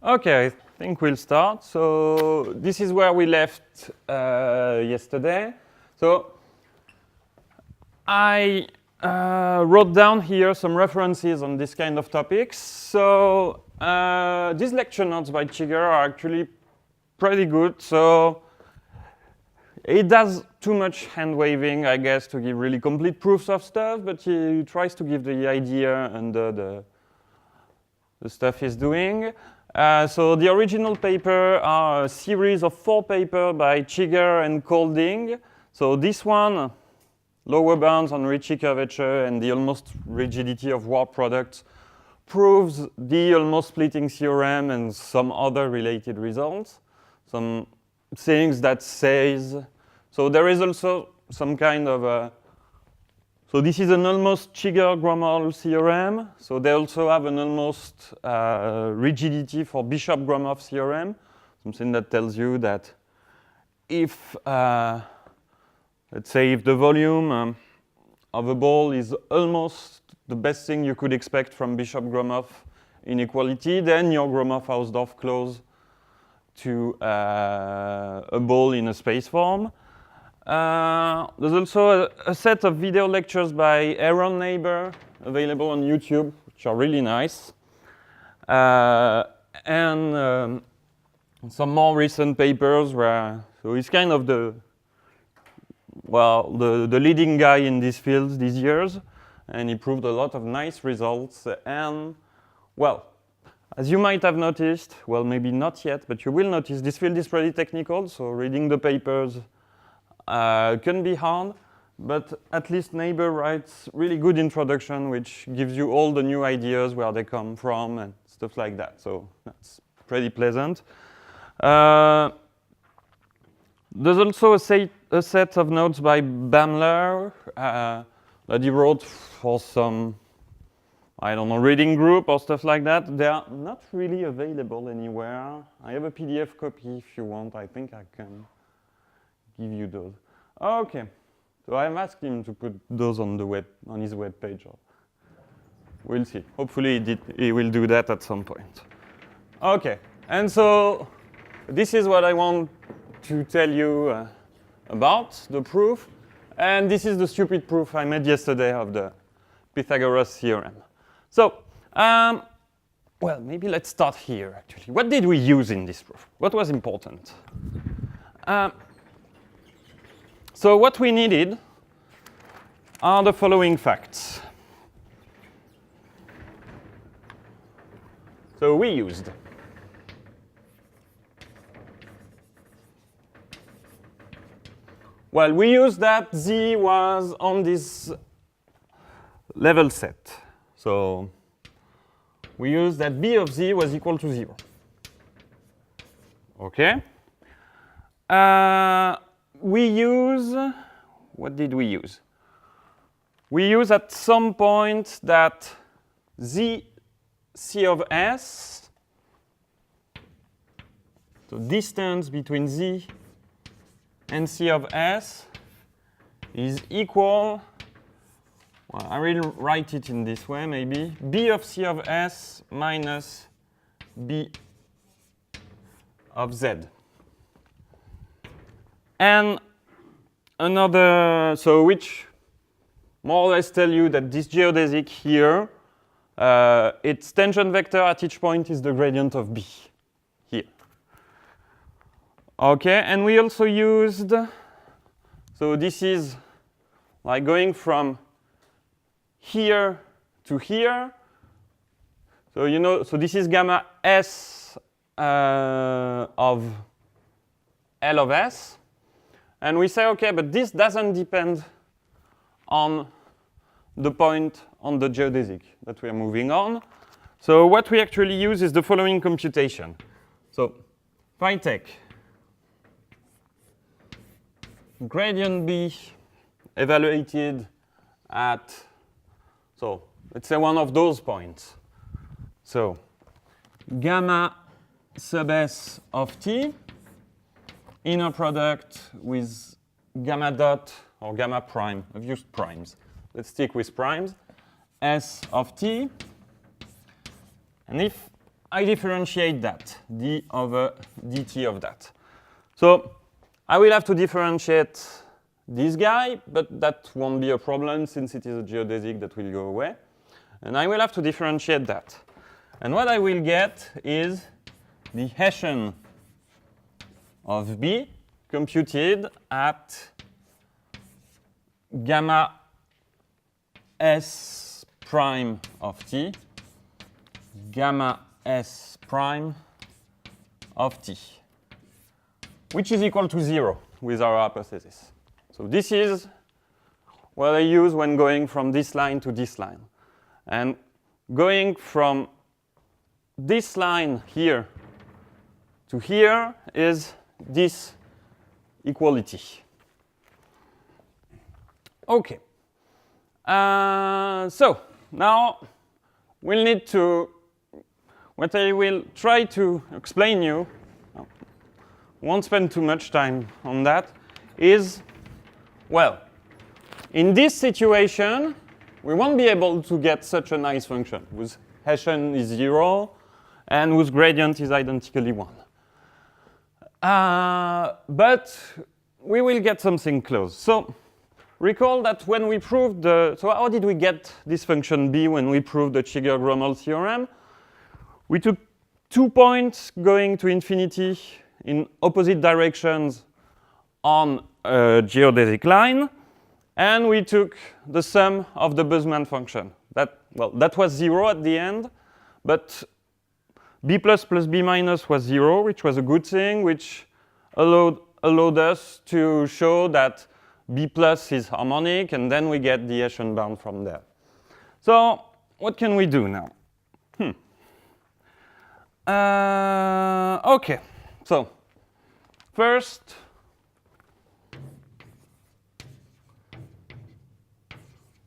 Okay, I think we'll start. So this is where we left yesterday. So I wrote down here some references on this kind of topics. So these lecture notes by Cheeger are actually pretty good. So it does too much hand waving, I guess, to give really complete proofs of stuff, but he tries to give the idea under the stuff he's doing. So the original paper are a series of 4 papers by Cheeger and Colding. So this one, lower bounds on Ricci curvature and the almost rigidity of warp products, proves the almost splitting theorem and some other related results. Some things that says, so there is also some kind of so this is an almost Cheeger-Gromoll theorem. So they also have an almost rigidity for Bishop-Gromov theorem, something that tells you that if, let's say, if the volume of a ball is almost the best thing you could expect from Bishop-Gromov inequality, then your Gromov-Hausdorff close to a ball in a space form. There's also a set of video lectures by Aaron Neighbor available on YouTube, which are really nice. And some more recent papers where, so he's kind of the leading guy in this field these years, and he proved a lot of nice results. And well, as you might have noticed, well, maybe not yet, but you will notice this field is pretty technical, so reading the papers can be hard, but at least Neighbor writes really good introduction, which gives you all the new ideas, where they come from, and stuff like that. So that's pretty pleasant. There's also a set of notes by Bamler that he wrote for some, I don't know, reading group or stuff like that. They are not really available anywhere. I have a PDF copy if you want. I think I can give you those. Okay, so I've asked him to put those on the web, on his web page. We'll see. Hopefully he will do that at some point. Okay, and so this is what I want to tell you about the proof, and this is the stupid proof I made yesterday of the Pythagoras theorem. So, well, maybe let's start here. Actually, what did we use in this proof? What was important? So what we needed are the following facts. So we used that Z was on this level set. So we used that B of Z was equal to 0. Okay. We use, what did we use? We use at some point that Z C of S, so distance between Z and C of S is equal, well, I will write it in this way maybe, B of C of S minus B of Z. And another, so which more or less tell you that this geodesic here, its tangent vector at each point is the gradient of B here. Okay, and we also used, so this is like going from here to here. So you know, so this is gamma S of L of S. And we say, okay, but this doesn't depend on the point on the geodesic that we are moving on. So what we actually use is the following computation. So if I take gradient B evaluated at, so let's say one of those points. So gamma sub S of T, inner product with gamma dot or gamma prime. I've used primes. Let's stick with primes. S of T. And if I differentiate that, d over dt of that. So I will have to differentiate this guy, but that won't be a problem since it is a geodesic that will go away. And I will have to differentiate that. And what I will get is the Hessian of B computed at gamma s prime of t, gamma s prime of t, which is equal to 0 with our hypothesis. So this is what I use when going from this line to this line. And going from this line here to here is this equality. Okay. So now we'll need to, what I will try to explain you, won't spend too much time on that, is, well, in this situation, we won't be able to get such a nice function whose Hessian is 0 and whose gradient is identically 1. But we will get something close. So recall that when we proved so how did we get this function b when we proved the Cheeger-Gromoll theorem? We took 2 points going to infinity in opposite directions on a geodesic line, and we took the sum of the Boltzmann function. That was 0 at the end, but b plus b minus was 0, which was a good thing, which allowed us to show that b plus is harmonic, and then we get the Hessian bound from there. So what can we do now? Okay, so first,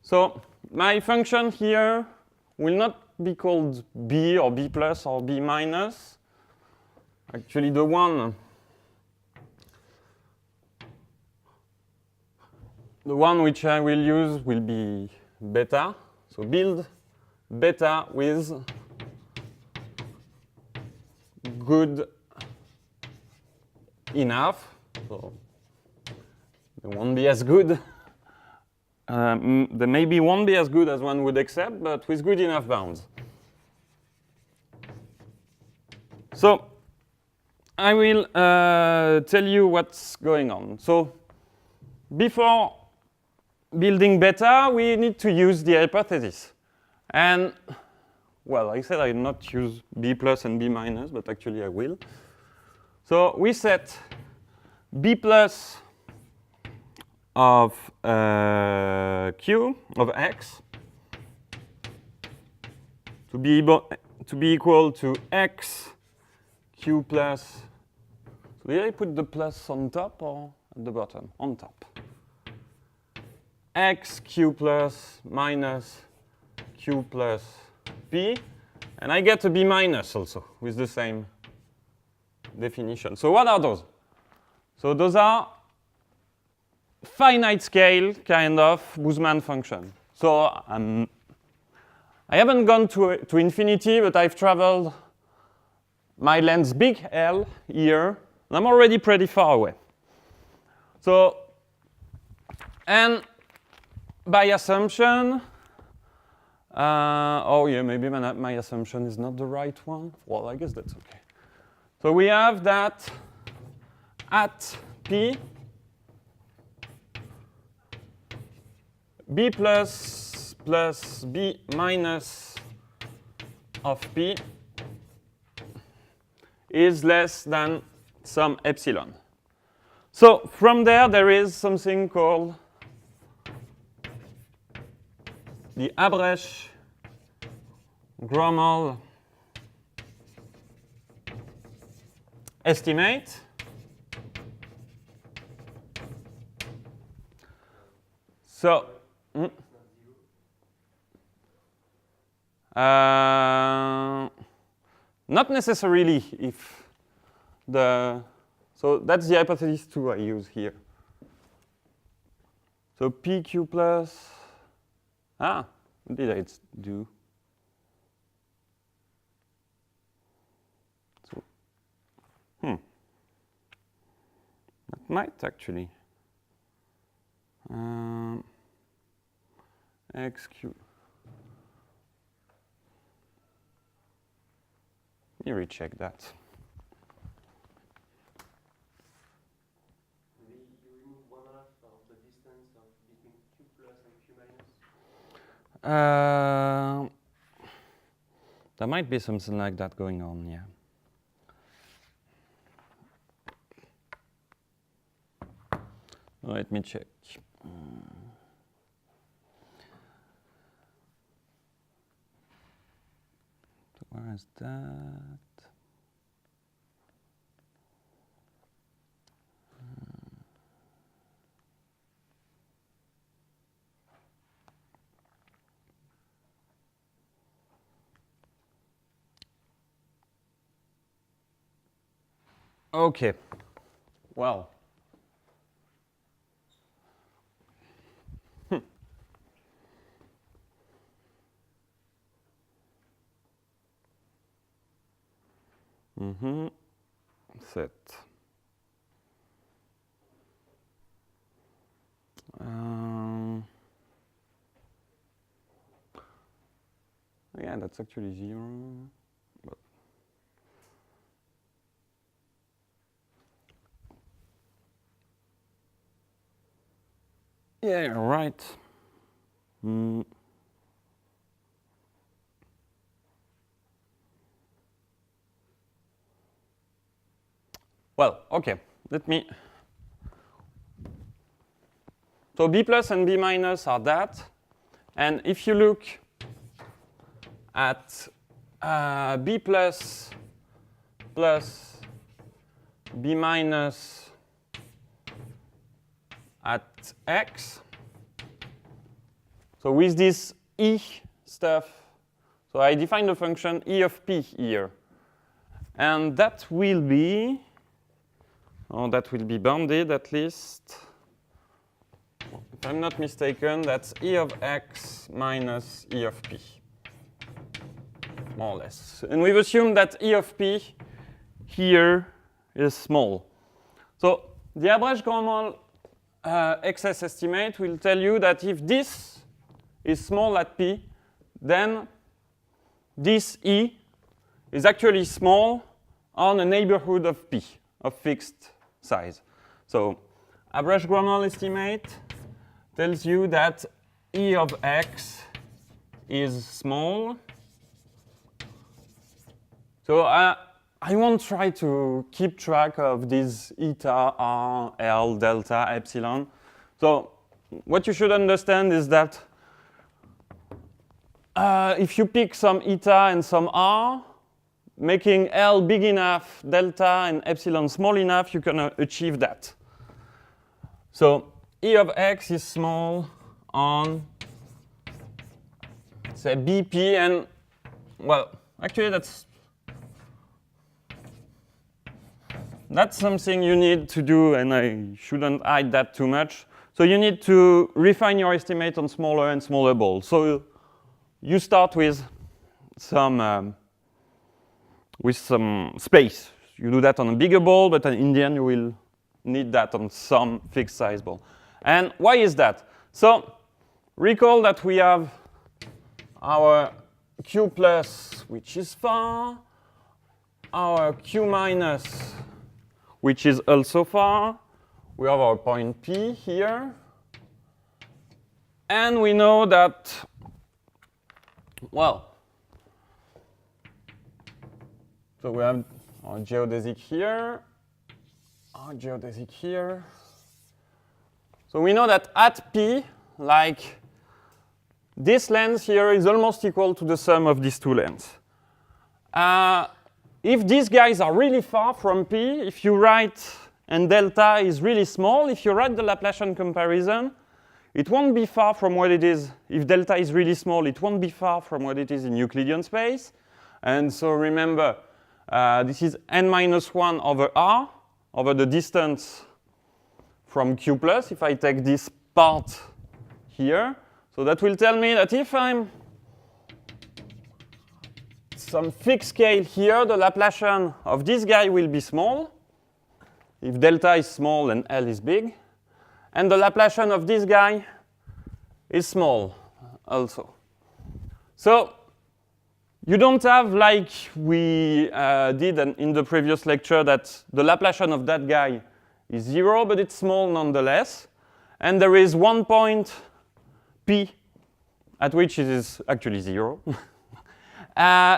so my function here will not be called b or b plus or b minus. Actually, the one which I will use will be beta. So build beta with good enough. So they won't be as good. They maybe won't be as good as one would accept, but with good enough bounds. So I will tell you what's going on. So before building beta, we need to use the hypothesis. And, well, I said I will not use b plus and b minus, but actually I will. So we set b plus of q of x to be equal to x q plus. So did I put the plus on top or at the bottom? On top. X q plus minus q plus p, and I get a b minus also with the same definition. So what are those? So those are finite scale kind of Boltzmann function. So I haven't gone to infinity, but I've traveled my length big L here, and I'm already pretty far away. So, and by assumption, oh yeah, maybe my assumption is not the right one. Well, I guess that's okay. So we have that at P, B plus B minus of P is less than some epsilon. So from there is something called the Abresch-Gromoll estimate. So, not necessarily if so that's the hypothesis 2 I use here. So PQ plus, what did I do? That might actually. XQ. Let me recheck that. Maybe you remove 1/2 of the distance between Q plus and Q minus? There might be something like that going on, yeah. Let me check. Where is that? Okay. Well. Set. Yeah, that's actually 0. But yeah, you're right. Well, okay, let me. So B plus and B minus are that. And if you look at B plus plus B minus at X, so with this E stuff, so I define the function E of P here. And that will be, that will be bounded at least. If I'm not mistaken, that's E of X minus E of P, more or less. And we've assumed that E of P here is small. So the average Gromoll excess estimate will tell you that if this is small at P, then this E is actually small on a neighborhood of P, of fixed size. So average Gromoll estimate tells you that E of X is small. So I won't try to keep track of these eta, R, L, delta, epsilon. So what you should understand is that if you pick some eta and some R, making L big enough, delta, and epsilon small enough, you can achieve that. So E of X is small on, say, BP, and, well, actually that's something you need to do, and I shouldn't hide that too much. So you need to refine your estimate on smaller and smaller balls. So you start with some space. You do that on a bigger ball, but in the end you will need that on some fixed size ball. And why is that? So recall that we have our Q plus, which is far, our Q minus, which is also far. We have our point P here. And we know that, well, so we have our geodesic here, our geodesic here. So we know that at P, like this length here is almost equal to the sum of these two lengths. If these guys are really far from P, if you write, and delta is really small, if you write the Laplacian comparison, it won't be far from what it is. If delta is really small, it won't be far from what it is in Euclidean space. And so remember, this is n minus 1 over R, over the distance from Q plus, if I take this part here. So that will tell me that if I'm some fixed scale here, the Laplacian of this guy will be small. If delta is small and L is big. And the Laplacian of this guy is small also. So you don't have, like we did in the previous lecture, that the Laplacian of that guy is 0, but it's small nonetheless. And there is one point P at which it is actually 0.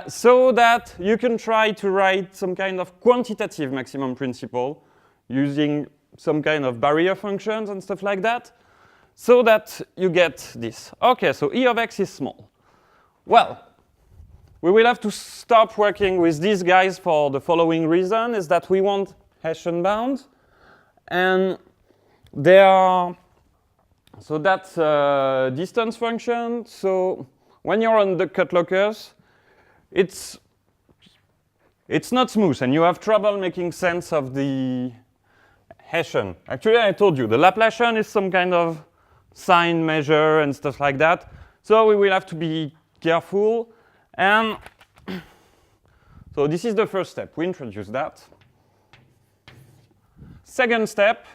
So that you can try to write some kind of quantitative maximum principle using some kind of barrier functions and stuff like that, so that you get this. Okay, so E of x is small. Well, we will have to stop working with these guys for the following reason, is that we want Hessian bounds. And they are, so that's a distance function. So when you're on the cut lockers, it's not smooth, and you have trouble making sense of the Hessian. Actually, I told you, the Laplacian is some kind of sign measure and stuff like that. So we will have to be careful. And so this is the first step. We introduce that. Second step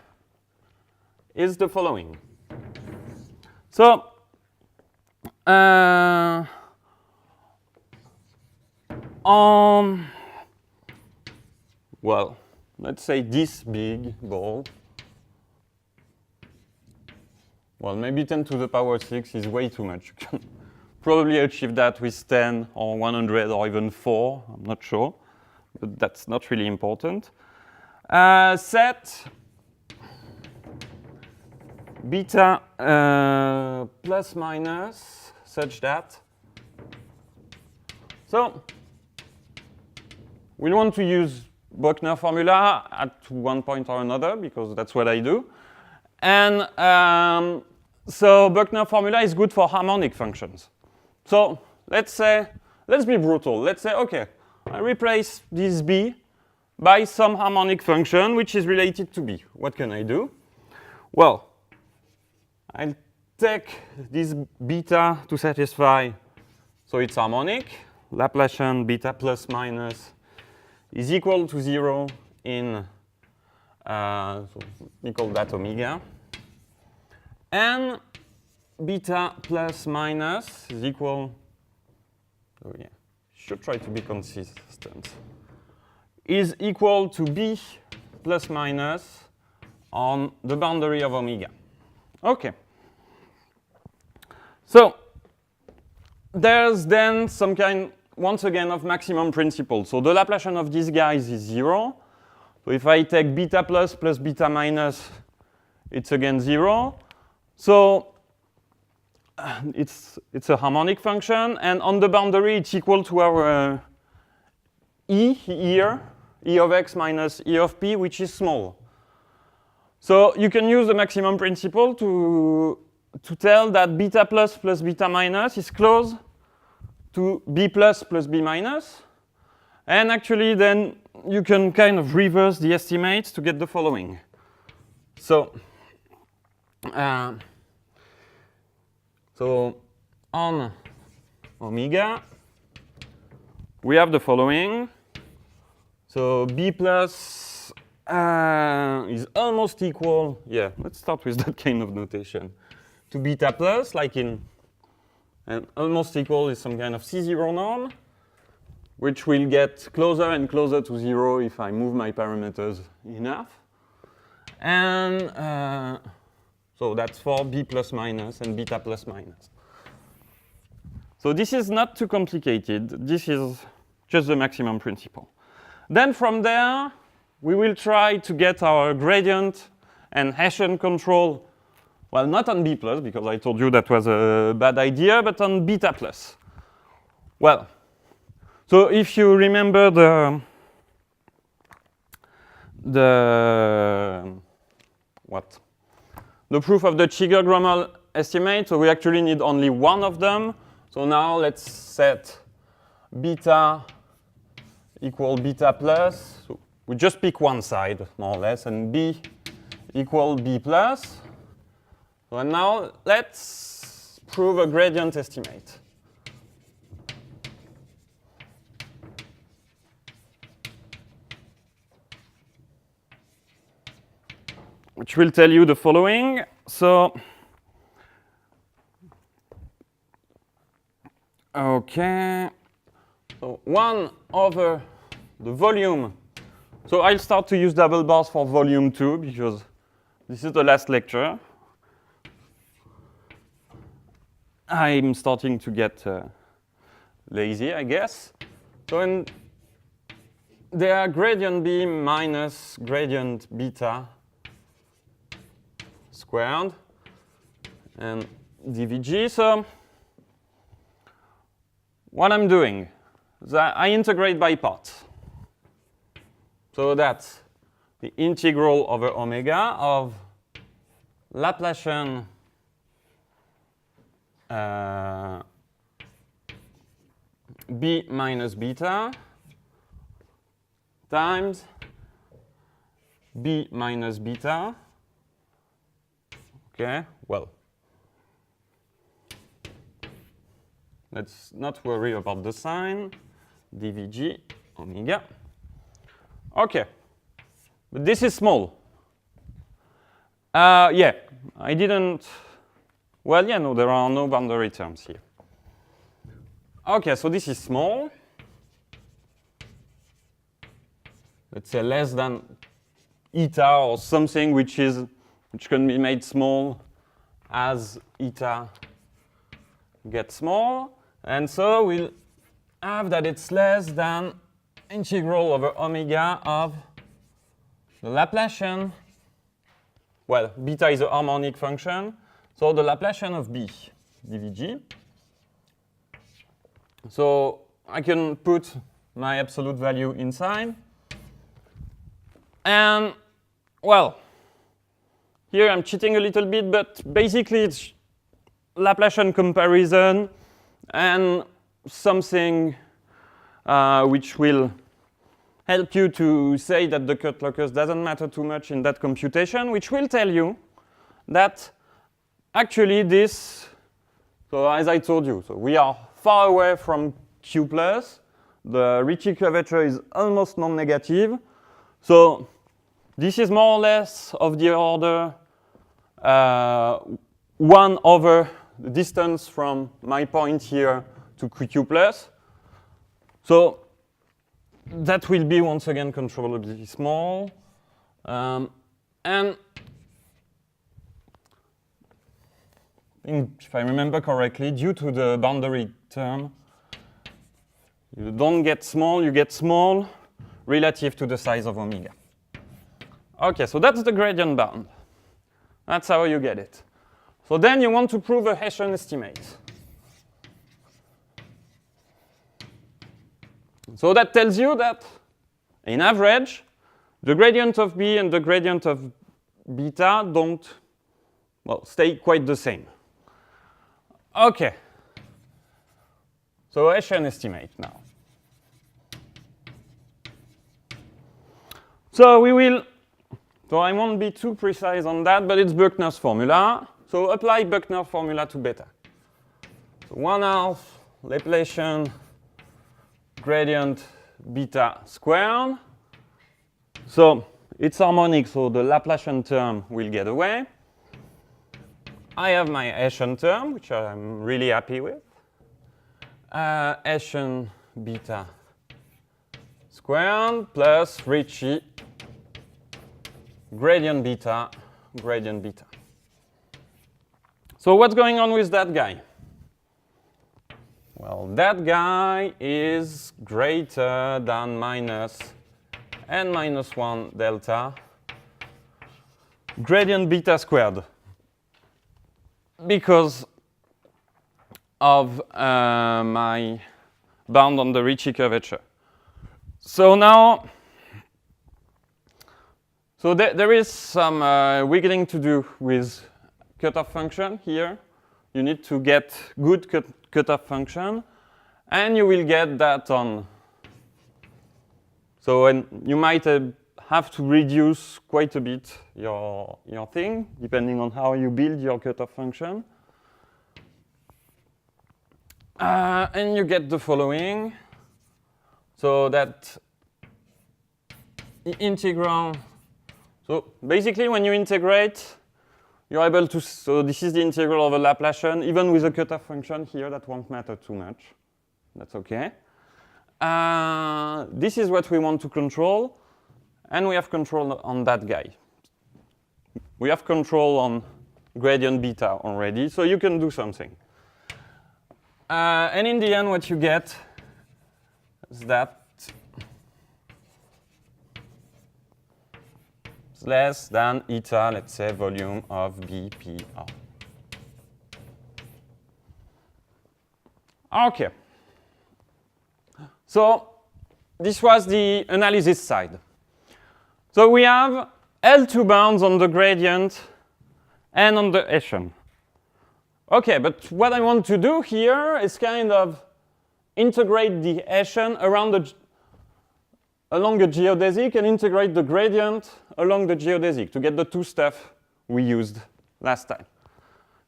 is the following. So well, let's say this big ball. Well, maybe 10 to the power 6 is way too much. You can probably achieve that with 10 or 100 or even 4. I'm not sure, but that's not really important. Set beta plus minus such that. So we want to use Bruckner formula at one point or another, because that's what I do. And so Bruckner formula is good for harmonic functions. So let's be brutal. Let's say, OK, I replace this b by some harmonic function which is related to b. What can I do? Well, I'll take this beta to satisfy, so it's harmonic. Laplacian beta plus minus is equal to 0 in, so we call that omega. And beta plus minus is equal, oh yeah, should try to be consistent, is equal to b plus minus on the boundary of omega. Okay. So there's then some kind, once again, of maximum principle. So the Laplacian of these guys is 0. So if I take beta plus beta minus, it's again 0. So it's a harmonic function. And on the boundary, it's equal to our E here, E of x minus E of p, which is small. So you can use the maximum principle to tell that beta plus beta minus is close to b plus b minus. And actually, then you can kind of reverse the estimates to get the following. So, on omega, we have the following. So b plus is almost equal, yeah, let's start with that kind of notation, to beta plus, like in, and almost equal is some kind of C0 norm, which will get closer and closer to 0 if I move my parameters enough. And so that's for b plus minus and beta plus minus. So this is not too complicated. This is just the maximum principle. Then from there, we will try to get our gradient and Hessian control, well, not on b plus, because I told you that was a bad idea, but on beta plus. Well, so if you remember the proof of the Cheeger-Gromoll estimate, so we actually need only one of them. So now let's set beta equal beta plus. So we just pick one side, more or less, and b equal b plus. So and now let's prove a gradient estimate. which will tell you the following. So, okay, so 1 over the volume. So I'll start to use double bars for volume 2 because this is the last lecture. I'm starting to get lazy, I guess. So in there gradient B minus gradient beta squared and dvg. So what I'm doing is I integrate by parts. So that's the integral over omega of Laplacian b minus beta times b minus beta. Okay, well, let's not worry about the sign. dvg omega. Okay, but this is small. Yeah, I didn't. Well, yeah, no, there are no boundary terms here. Okay, so this is small. Let's say less than eta or something which can be made small as eta gets small. And so we'll have that it's less than integral over omega of the Laplacian. Well, beta is a harmonic function. So the Laplacian of b dvg. So I can put my absolute value inside. And, well, here I'm cheating a little bit, but basically it's Laplacian comparison and something which will help you to say that the cut locus doesn't matter too much in that computation, which will tell you that actually this, so as I told you, so we are far away from Q plus. The Ricci curvature is almost non-negative. So this is more or less of the order 1 over the distance from my point here to Q plus. So that will be once again controllably small. And if I remember correctly, due to the boundary term, you don't get small, you get small relative to the size of omega. Okay, so that's the gradient bound. That's how you get it. So then you want to prove a Hessian estimate. So that tells you that, in average, the gradient of b and the gradient of beta don't, well, stay quite the same. Okay. So Hessian estimate now. So we will, so I won't be too precise on that, but it's Buchner's formula. So apply Buchner's formula to beta. So 1/2 Laplacian gradient beta squared. So it's harmonic, so the Laplacian term will get away. I have my Hessian term, which I'm really happy with. Hessian beta squared plus Ricci gradient beta, gradient beta. So what's going on with that guy? Well, that guy is greater than minus n minus 1 delta gradient beta squared because of my bound on the Ricci curvature. So now, so there is some wiggling to do with cutoff function here. You need to get good cutoff function, and you will get that on. So and you might have to reduce quite a bit your thing, depending on how you build your cutoff function. And you get the following. So that the integral So basically, when you integrate, you're able to, so this is the integral of a Laplacian, even with a cutoff function here, that won't matter too much. That's okay. This is what we want to control, and we have control on that guy. We have control on gradient beta already, so you can do something. And in the end, what you get is that it's less than eta, let's say, volume of BPR. Okay. So this was the analysis side. So we have L2 bounds on the gradient and on the Hessian. Okay, but what I want to do here is kind of integrate the Hessian along a geodesic and integrate the gradient along the geodesic to get the two stuff we used last time.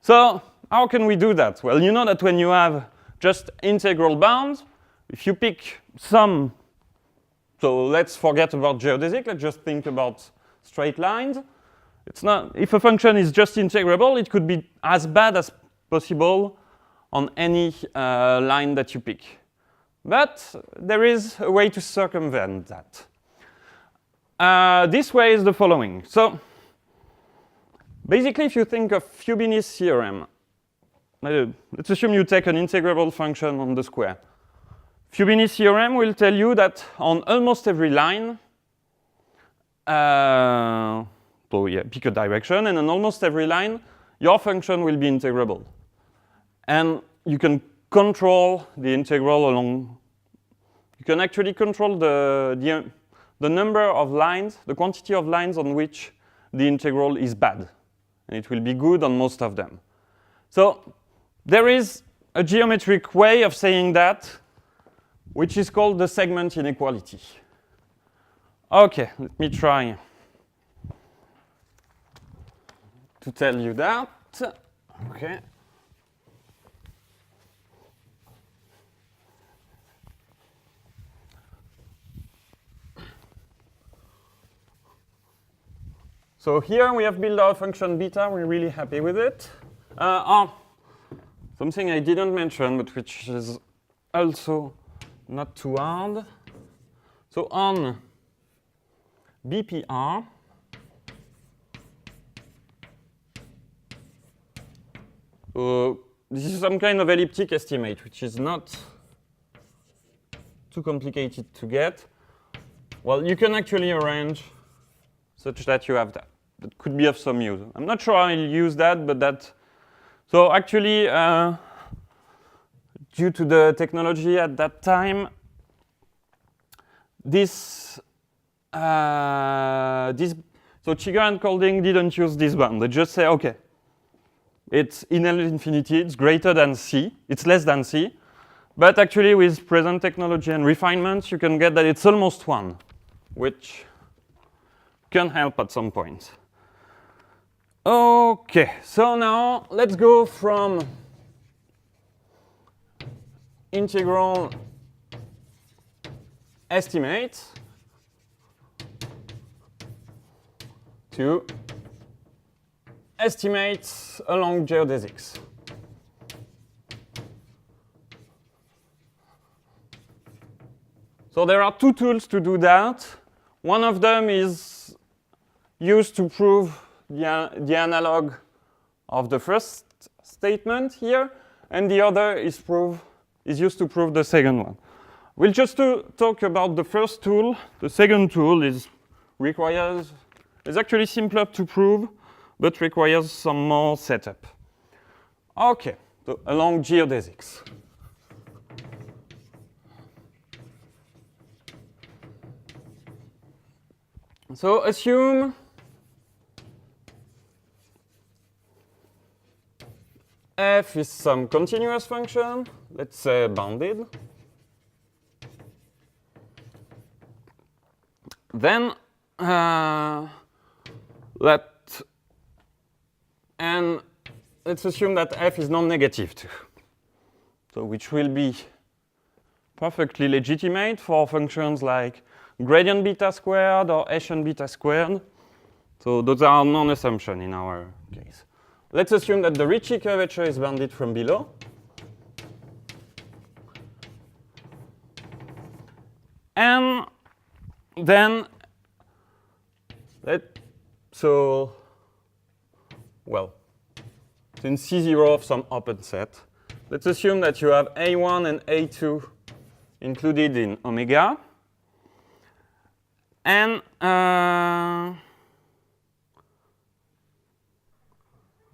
So how can we do that? Well, you know that when you have just integral bounds, if you pick some, so let's forget about geodesic, let's just think about straight lines. It's not, if a function is just integrable, it could be as bad as possible on any line that you pick. But there is a way to circumvent that. This way is the following. So basically, if you think of Fubini's theorem, let's assume you take an integrable function on the square. Fubini's theorem will tell you that on almost every line, so yeah, pick a direction, and on almost every line, your function will be integrable. And you can control the integral along, you can actually control the number of lines, the quantity of lines on which the integral is bad. And it will be good on most of them. So there is a geometric way of saying that, which is called the segment inequality. Okay, let me try to tell you that. Okay. So here we have built our function beta. We're really happy with it. Something I didn't mention, but which is also not too hard. So on BPR, this is some kind of elliptic estimate, which is not too complicated to get. Well, you can actually arrange such that you have that. That could be of some use. I'm not sure I'll use that, but that. So actually, due to the technology at that time, so Cheeger and Colding didn't use this bound. They just say, okay, it's in L infinity, it's greater than C, it's less than C. But actually, with present technology and refinements, you can get that it's almost 1, which can help at some point. Okay, so now let's go from integral estimates to estimates along geodesics. So there are two tools to do that. One of them is used to prove the analog of the first statement here, and the other is used to prove the second one. We'll just talk about the first tool. The second tool is actually simpler to prove, but requires some more setup. Okay, so along geodesics. So assume f is some continuous function, let's say bounded. Then let's assume that f is non-negative too. So which will be perfectly legitimate for functions like gradient beta squared or Hessian beta squared. So those are non-assumption in our case. Let's assume that the Ricci curvature is bounded from below. And then, since C0 of some open set, let's assume that you have A1 and A2 included in omega. And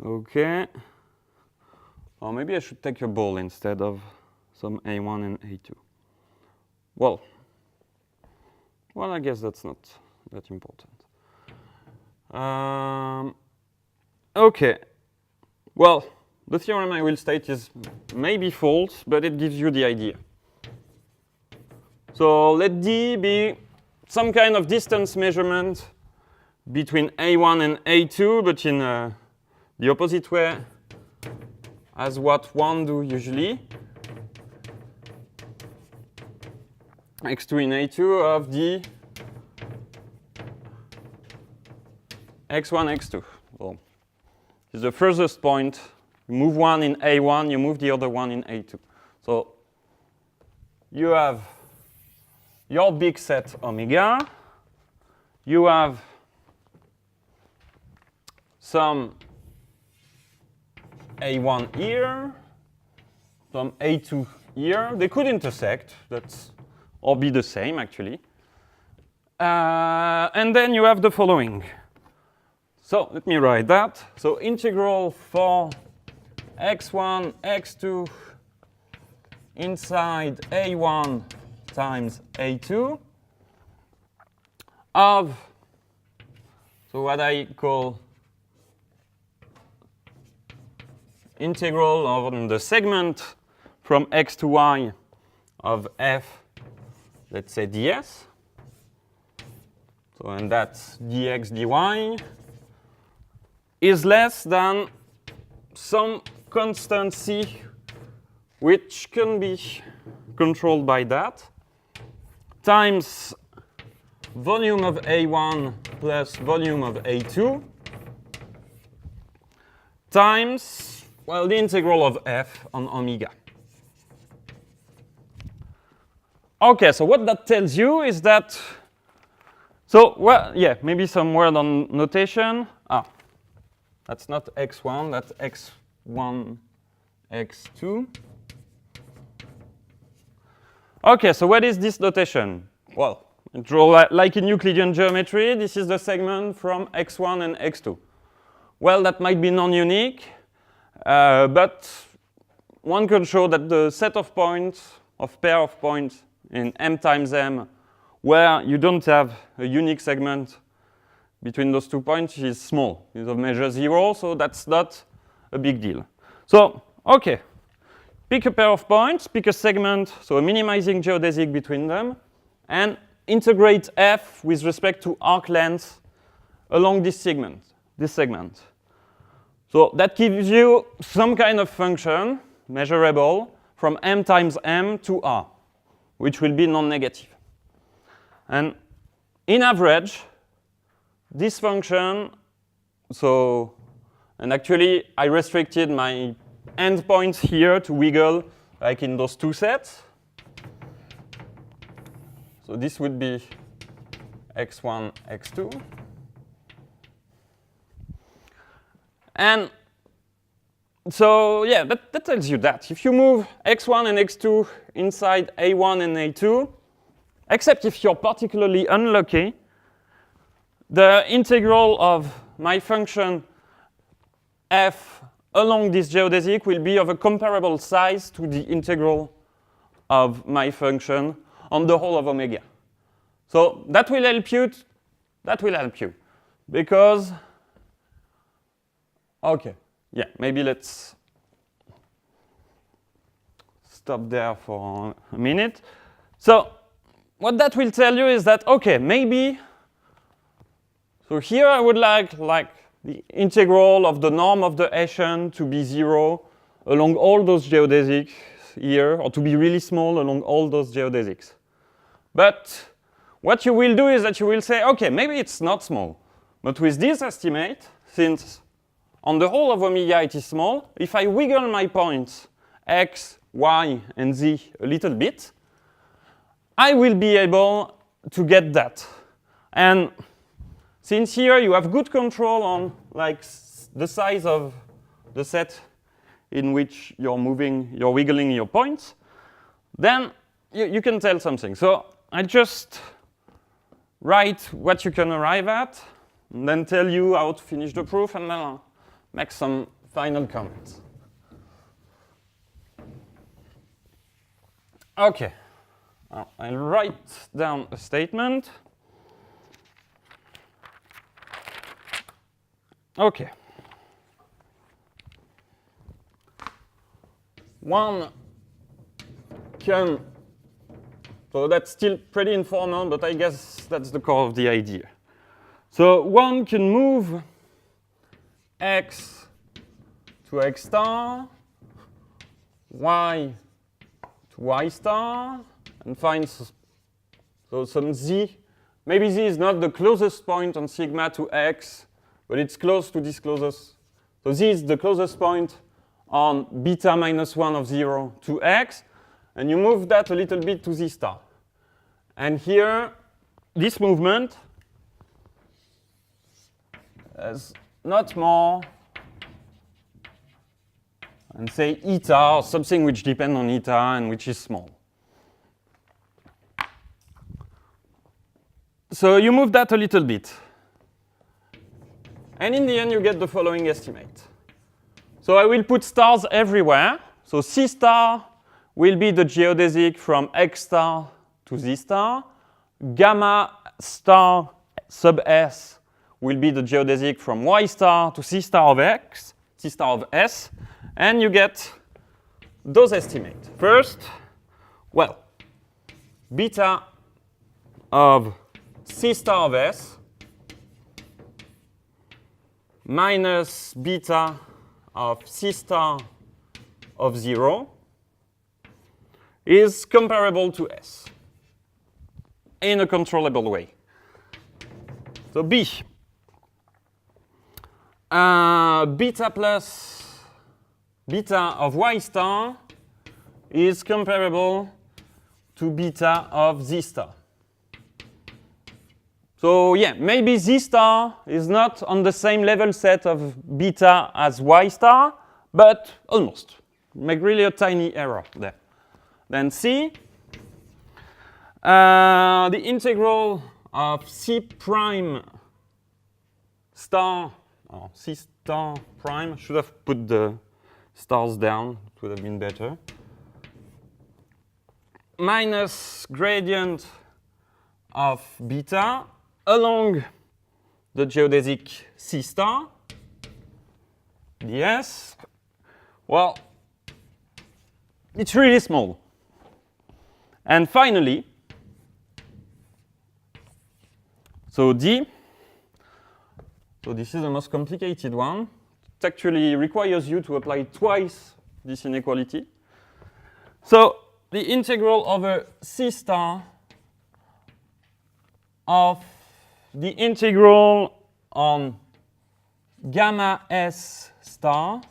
okay. Or maybe I should take a ball instead of some A1 and A2. Well, I guess that's not that important. Okay. Well, the theorem I will state is maybe false, but it gives you the idea. So let D be some kind of distance measurement between A1 and A2, but in the opposite way as what one do usually. X2 in A2 of the X1, X2. Well, this is the furthest point. You move one in A1, you move the other one in A2. So you have your big set omega. You have some A1 here, some A2 here. They could intersect. Or be the same, actually. And then you have the following. So let me write that. So integral for x1, x2 inside A1 times A2 of, so what I call integral of the segment from x to y of f, let's say ds. So, and that's dx dy is less than some constant c, which can be controlled by that, times volume of A1 plus volume of A2 times, well, the integral of f on omega. Okay, so what that tells you is that, so, well, yeah, maybe some word on notation. That's not x1, that's x1, x2. Okay, so what is this notation? Well, draw like in Euclidean geometry, this is the segment from x1 and x2. Well, that might be non-unique, but one can show that the set of points, of pair of points in M times M, where you don't have a unique segment between those 2 points is small. It's of measure 0, so that's not a big deal. So, okay, pick a pair of points, pick a segment, so a minimizing geodesic between them, and integrate f with respect to arc length along this segment. So that gives you some kind of function, measurable, from M times M to R, which will be non-negative. And in average, this function, so, and actually I restricted my endpoints here to wiggle like in those 2 sets. So this would be x1, x2. And so, yeah, that tells you that. If you move x1 and x2 inside A1 and A2, except if you're particularly unlucky, the integral of my function f along this geodesic will be of a comparable size to the integral of my function on the whole of omega. So that will help you. Because, okay, yeah, maybe let's stop there for a minute. So what that will tell you is that, okay, maybe, so here I would like the integral of the norm of the Hessian to be 0 along all those geodesics here, or to be really small along all those geodesics. But what you will do is that you will say, okay, maybe it's not small. But with this estimate, since on the whole of omega it is small, if I wiggle my points x, y, and z a little bit, I will be able to get that. And since here you have good control on like the size of the set in which you're wiggling your points, then you can tell something. So I just write what you can arrive at, and then tell you how to finish the proof, and then I'll make some final comments. Okay, I'll write down a statement. Okay. One can, so that's still pretty informal, but I guess that's the core of the idea. So one can move x to x star, y to y star, and find so some z. Maybe z is not the closest point on sigma to x, but it's close to this closest. So z is the closest point on beta minus 1 of 0 to x, and you move that a little bit to z star. And here, this movement is not more and say eta, or something which depends on eta and which is small. So you move that a little bit. And in the end, you get the following estimate. So I will put stars everywhere. So C star will be the geodesic from X star to Z star. Gamma star sub S will be the geodesic from Y star to C star of X, C star of S. And you get those estimates. First, well, beta of C star of S minus beta of C star of 0 is comparable to S in a controllable way. So B, beta plus beta of Y star is comparable to beta of Z star. So yeah, maybe Z star is not on the same level set of beta as Y star, but almost. Make really a tiny error there. Then C, the integral of C prime star, or C star prime, should have put the stars down, it would have been better, minus gradient of beta along the geodesic C star, ds. Well, it's really small. And finally, so D, so this is the most complicated one. It actually requires you to apply twice this inequality. So the integral over C star of the integral on gamma S star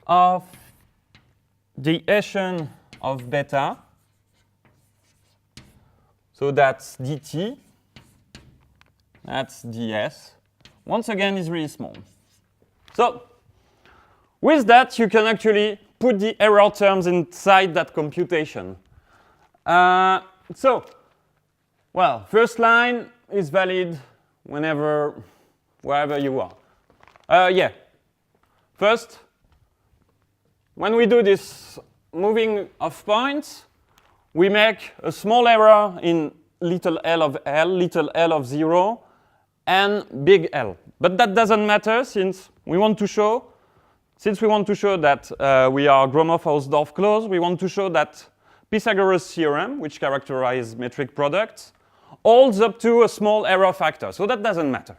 of the Hessian of beta, so that's dt, that's ds, once again is really small. So with that, you can actually put the error terms inside that computation. So, well, first line is valid wherever you are. Yeah. First, when we do this moving of points, we make a small error in little l of 0, and big L. But that doesn't matter since we want to show that we are Gromov-Hausdorff closed. We want to show that Pythagoras' theorem, which characterizes metric products, holds up to a small error factor. So that doesn't matter.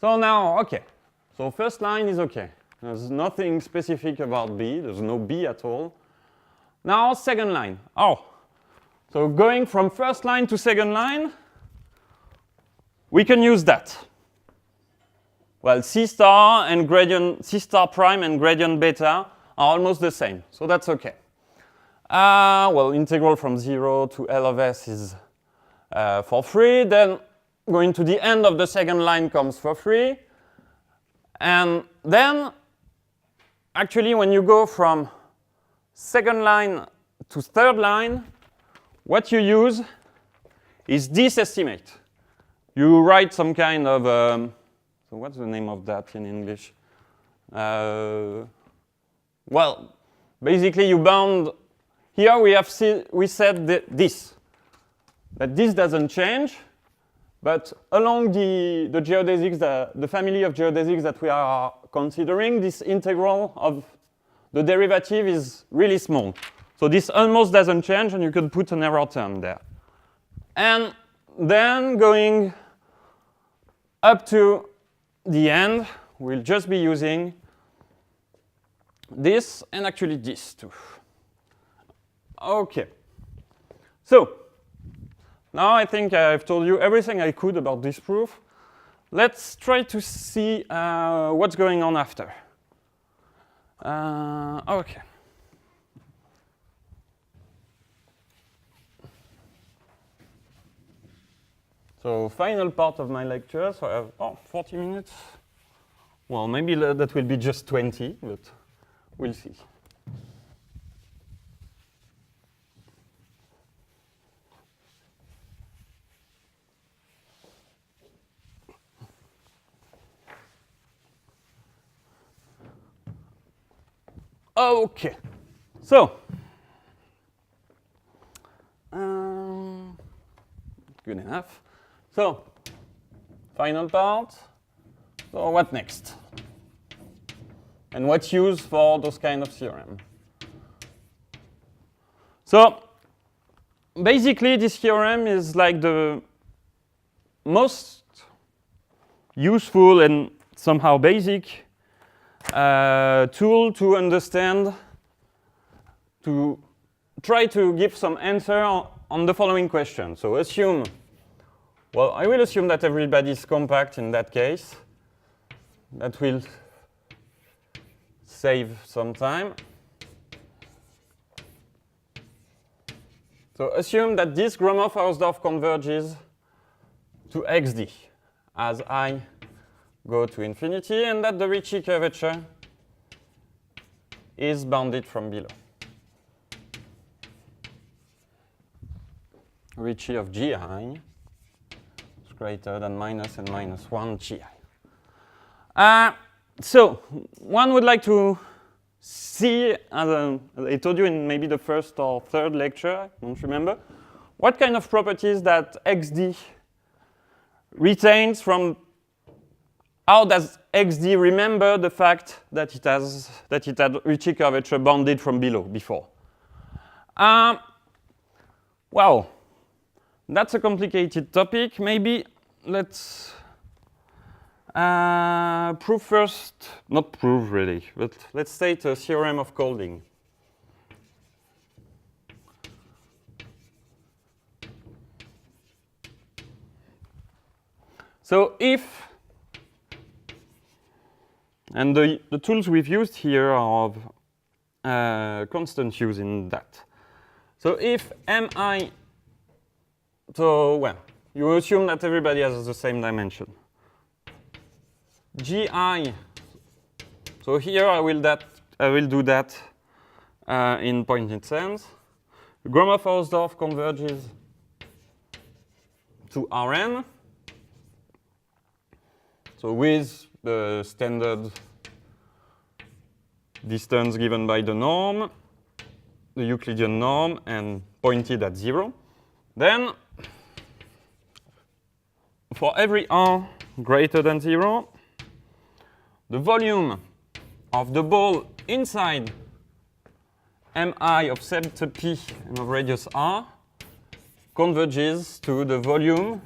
So now, okay. So first line is okay. There's nothing specific about B. There's no B at all. Now second line. Oh. So going from first line to second line, we can use that. Well, C star and gradient, C star prime and gradient beta are almost the same, so that's okay. Well, integral from 0 to L of S is for free. Then going to the end of the second line comes for free. And then, actually, when you go from second line to third line, what you use is this estimate. You write some kind of, so what's the name of that in English? Well, basically you bound, here we said this, that this doesn't change, but along the geodesics, the family of geodesics that we are considering, this integral of the derivative is really small. So this almost doesn't change, and you can put an error term there. And then going up to the end, we'll just be using this and actually this too. Okay. So now I think I've told you everything I could about this proof. Let's try to see what's going on after. Okay. So final part of my lecture, so I have 40 minutes. Well, maybe that will be just 20, but we'll see. Okay, so good enough. So final part. So what next? And what's used for those kind of theorem? So basically, this theorem is like the most useful and somehow basic tool to understand, to try to give some answer on the following question. So assume, well, I will assume that everybody is compact in that case. That will save some time. So assume that this Gromov-Hausdorff converges to xd as I go to infinity, and that the Ricci curvature is bounded from below. Ricci of gi is greater than minus and minus 1 gi. So one would like to see, as I told you in maybe the first or third lecture, I don't remember, what kind of properties that xd retains from. How does xd remember the fact that it had Ricci curvature bounded from below before? Well, that's a complicated topic. Maybe let's prove first, not prove really, but let's state a theorem of Colding. So if, and the tools we've used here are of constant use in that. So if mi, so well, you assume that everybody has the same dimension. Gi, so here I will do that in pointed sense. Gromov-Hausdorff converges to Rn. So with the standard distance given by the norm, the Euclidean norm, and pointed at 0. Then, for every r greater than 0, the volume of the ball inside mi of center p and of radius r converges to the volume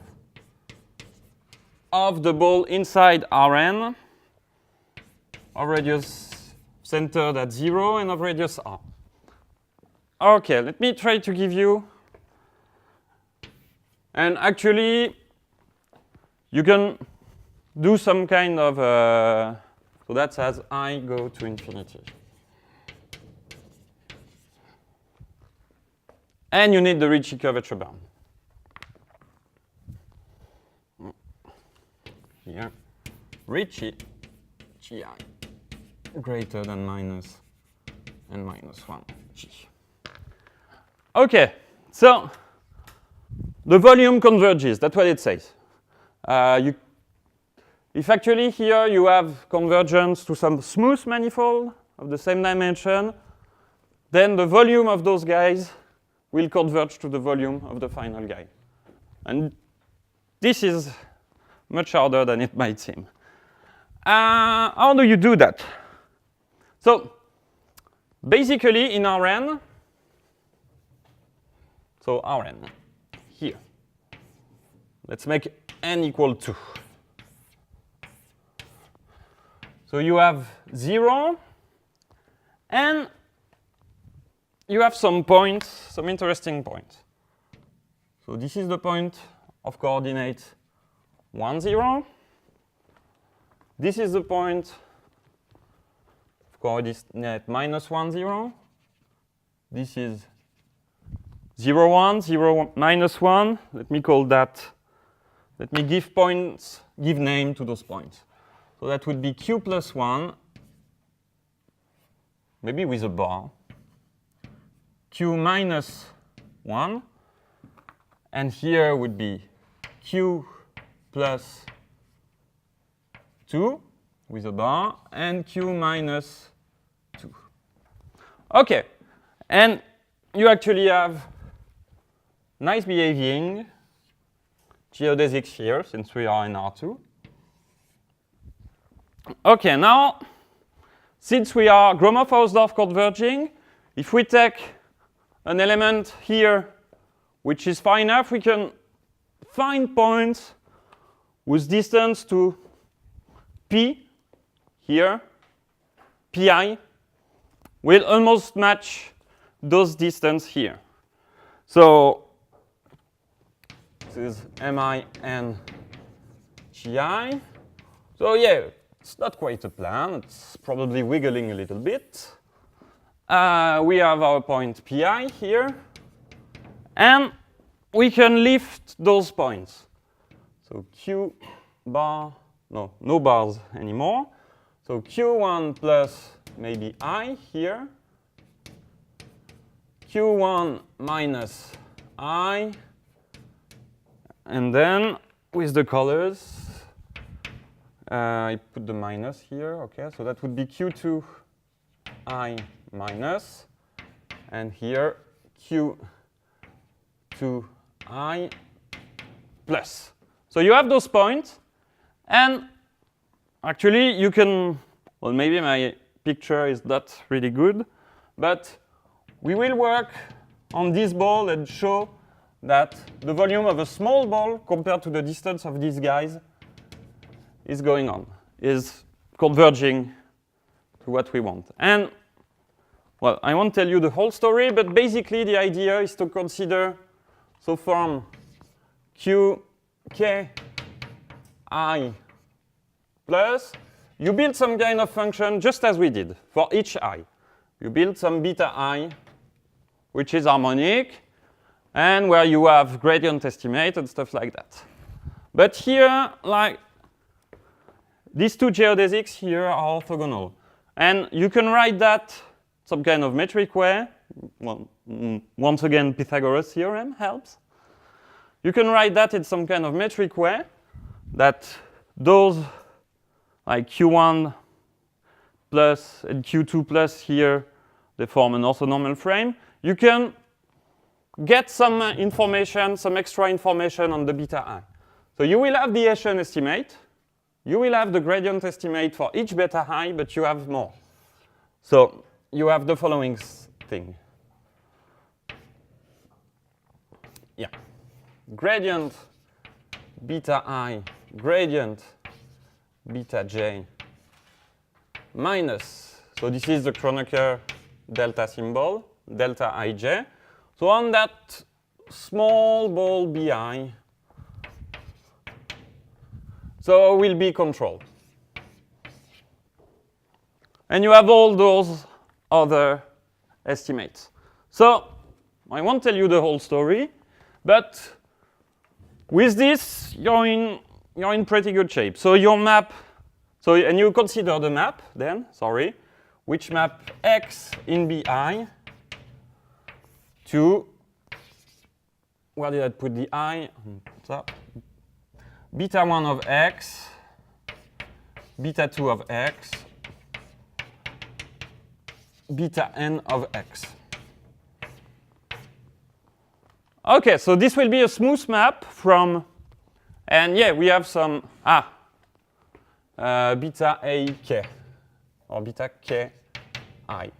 of the ball inside Rn of radius centered at 0 and of radius r. Okay, let me try to give you, and actually you can do some kind of, so that's as I go to infinity. And you need the Ricci curvature bound. Here, Ricci, Gi, greater than minus and minus 1 G. Okay, so the volume converges, that's what it says. If actually here you have convergence to some smooth manifold of the same dimension, then the volume of those guys will converge to the volume of the final guy. And this is much harder than it might seem. How do you do that? So basically in Rn, so Rn here, let's make n equal 2. So you have 0, and you have some points, some interesting points. So this is the point of coordinate 1, 0. This is the point of coordinate minus 1, 0. This is 0, 1, 0, minus 1. Let me call that, let me give points, give name to those points. So that would be q plus 1, maybe with a bar, q minus 1, and here would be q plus 2 with a bar, and q minus 2. Okay, and you actually have nice behaving geodesics here, since we are in R2. Okay, now, since we are Gromov-Hausdorff converging, if we take an element here which is far enough, we can find points whose distance to P here, Pi, will almost match those distance here. So this is Mi and Gi. So yeah, it's not quite a plan. It's probably wiggling a little bit. We have our point Pi here. And we can lift those points. So Q bar, no bars anymore. So Q1 plus maybe I here. Q1 minus I. And then with the colors, I put the minus here, okay, so that would be Q2 I minus, and here Q2 I plus. So you have those points, and actually you can, well, maybe my picture is not really good, but we will work on this ball and show that the volume of a small ball compared to the distance of these guys is going on, is converging to what we want. And, well, I won't tell you the whole story, but basically the idea is to consider, so from q, k, I plus, you build some kind of function just as we did for each I. You build some beta I, which is harmonic, and where you have gradient estimate and stuff like that. But here, like, these two geodesics here are orthogonal. And you can write that some kind of metric way. Well, once again, Pythagoras theorem helps. You can write that in some kind of metric way, that those, like Q1 plus and Q2 plus here, they form an orthonormal frame. You can get some information, some extra information on the beta I. So you will have the Hessian estimate. You will have the gradient estimate for each beta I, but you have more. So you have the following thing. Yeah. Gradient beta I, gradient beta j minus, so this is the Kronecker delta symbol, delta ij. So on that small ball bi, So will be controlled. And you have all those other estimates. So I won't tell you the whole story, but with this, you're in pretty good shape. So your map, and you consider the map then, which map x in Bi to, where did I put the I? Beta 1 of x, beta 2 of x, beta n of x. Okay, so this will be a smooth map from, and yeah, we have some, beta a k, or beta k I.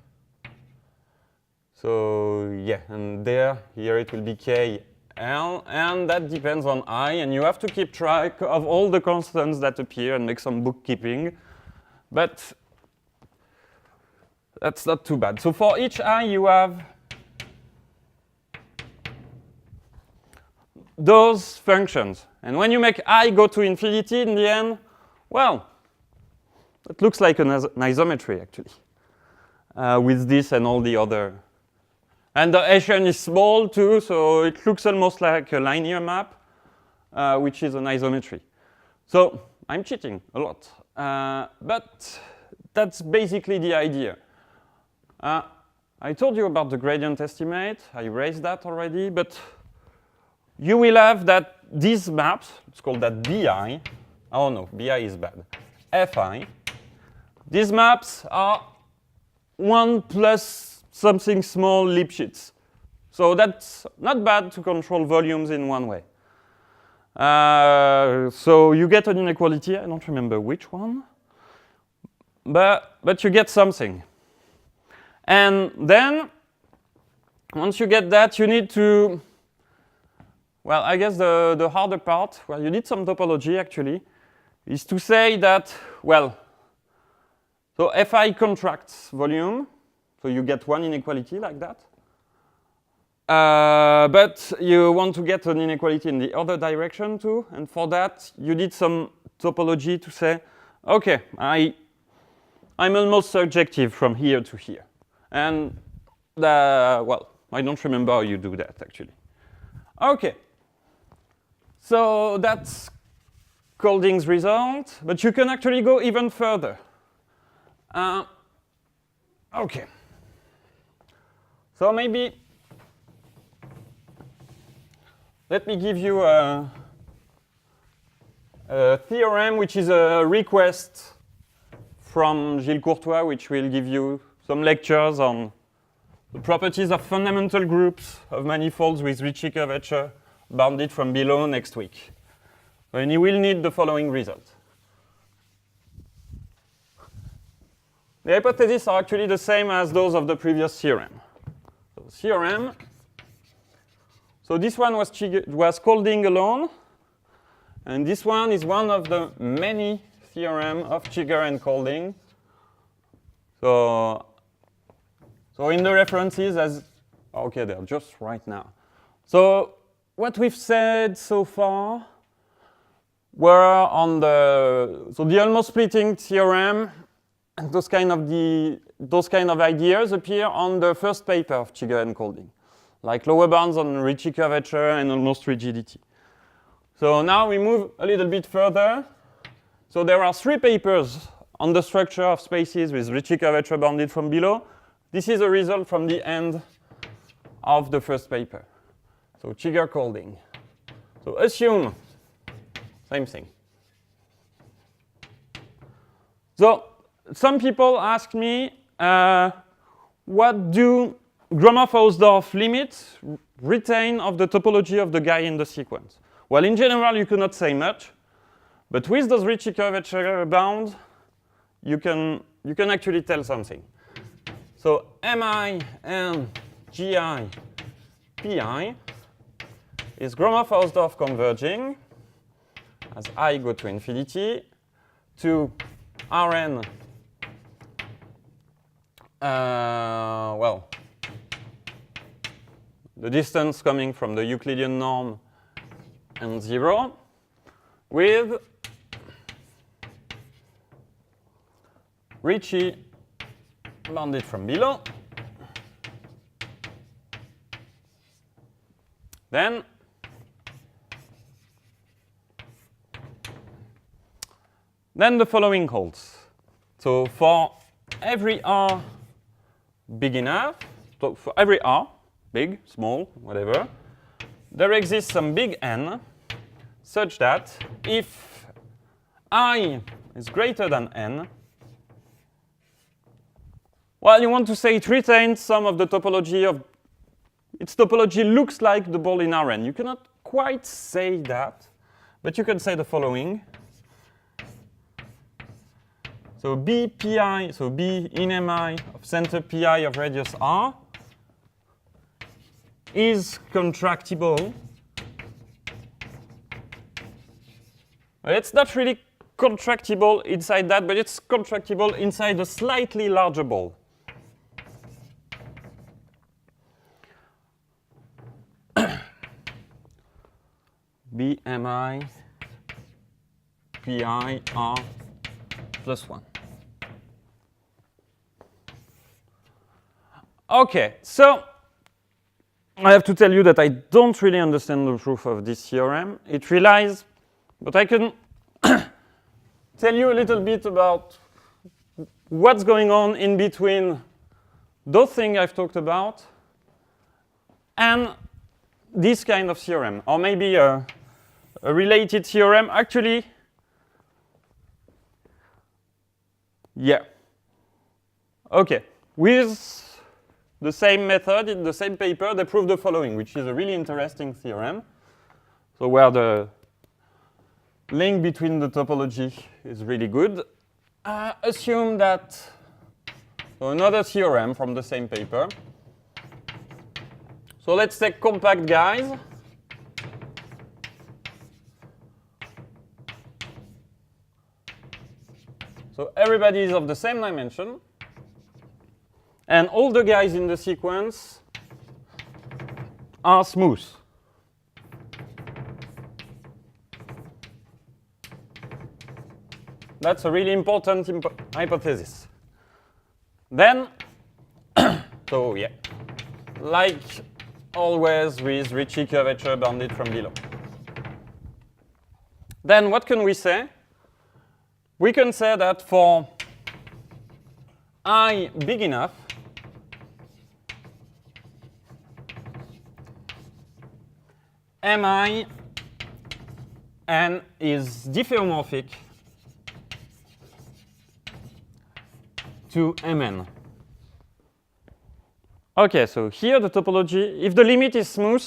So yeah, and here it will be k l, and that depends on I, and you have to keep track of all the constants that appear and make some bookkeeping, but that's not too bad. So for each I, you have those functions. And when you make I go to infinity in the end, well, it looks like an isometry, actually, with this and all the other. And the Hessian is small, too, so it looks almost like a linear map, which is an isometry. So I'm cheating a lot. But that's basically the idea. I told you about the gradient estimate. I erased that already. But you will have that these maps, let's call that Bi. Oh, no, Bi is bad. Fi. These maps are 1 plus something small Lipschitz. So that's not bad to control volumes in one way. So you get an inequality. I don't remember which one. But you get something. And then, once you get that, you need to, well, I guess the harder part, well, you need some topology, actually, is to say that, well, so Fi contracts volume. So you get one inequality like that. But you want to get an inequality in the other direction too. And for that, you need some topology to say, OK, I'm almost surjective from here to here. And, well, I don't remember how you do that, actually. OK. So that's Colding's result. But you can actually go even further. OK. So maybe let me give you a theorem, which is a request from Gilles Courtois, which will give you some lectures on the properties of fundamental groups of manifolds with Ricci curvature bounded from below next week. And you will need the following result. The hypotheses are actually the same as those of the previous theorem. Theorem. So this one was Colding alone, and this one is one of the many theorems of Cheeger and Colding. So in the references, as okay, they're just right now. So what we've said so far were on the almost splitting theorem. And those kind of ideas appear on the first paper of Cheeger and Colding, like lower bounds on Ricci curvature and almost rigidity. So now we move a little bit further. So there are 3 papers on the structure of spaces with Ricci curvature bounded from below. This is a result from the end of the first paper. So Cheeger-Colding. So assume same thing. So some people ask me, what do Gromov-Hausdorff limits retain of the topology of the guy in the sequence? Well, in general, you cannot say much. But with those Ricci curvature bounds, you can actually tell something. So Mi and Gi Pi is Gromov-Hausdorff converging as I go to infinity to Rn. Well, the distance coming from the Euclidean norm and 0 with Ricci bounded from below. Then the following holds. So for every r big enough, so for every r, big, small, whatever, there exists some big N such that if I is greater than N, well, you want to say it retains some of the topology of, its topology looks like the ball in Rn. You cannot quite say that, but you can say the following. So B pi, so B in Mi of center pi of radius r is contractible. It's not really contractible inside that, but it's contractible inside a slightly larger ball. BMI pi r plus 1. Okay, so I have to tell you that I don't really understand the proof of this theorem. It relies, but I can tell you a little bit about what's going on in between those things I've talked about and this kind of theorem, or maybe a related theorem. Actually, yeah. Okay, with the same method, in the same paper, they prove the following, which is a really interesting theorem. So where the link between the topology is really good. Assume that, so another theorem from the same paper. So let's take compact guys. So everybody is of the same dimension. And all the guys in the sequence are smooth. That's a really important hypothesis. Then, so yeah, like always with Ricci curvature bounded from below. Then what can we say? We can say that for I big enough, Mi n is diffeomorphic to Mn. Okay, so here the topology, if the limit is smooth,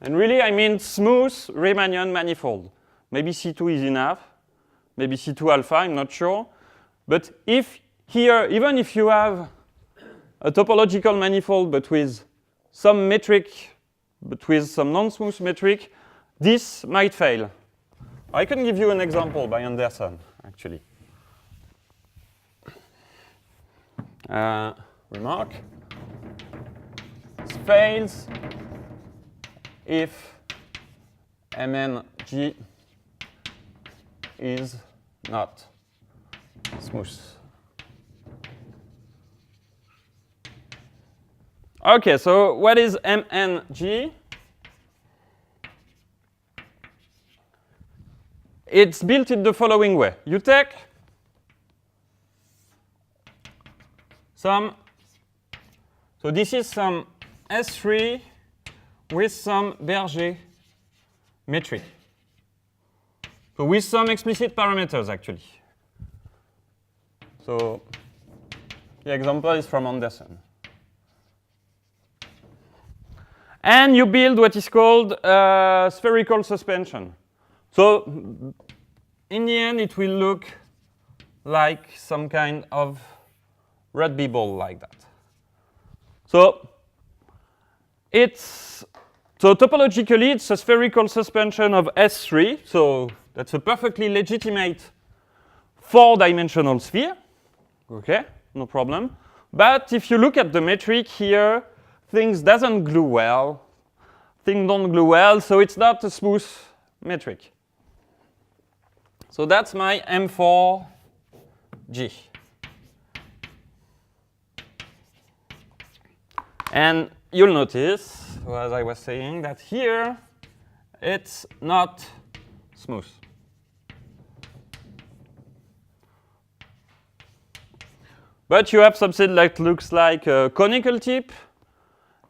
and really I mean smooth Riemannian manifold. Maybe C2 is enough, maybe C2 alpha, I'm not sure. But if here, even if you have a topological manifold but with some metric, but with some non-smooth metric, this might fail. I can give you an example by Anderson, actually. Remark. This fails if MNG is not smooth. Okay, so what is MNG? It's built in the following way. You take some, so this is some S3 with some Berger metric. So with some explicit parameters, actually. So the example is from Anderson. And you build what is called spherical suspension. So in the end, it will look like some kind of rugby ball like that. So topologically, it's a spherical suspension of S3. So that's a perfectly legitimate 4-dimensional sphere. Okay, no problem. But if you look at the metric here, things don't glue well. So it's not a smooth metric. So that's my M4 G. And you'll notice, as I was saying, that here it's not smooth. But you have something that looks like a conical tip,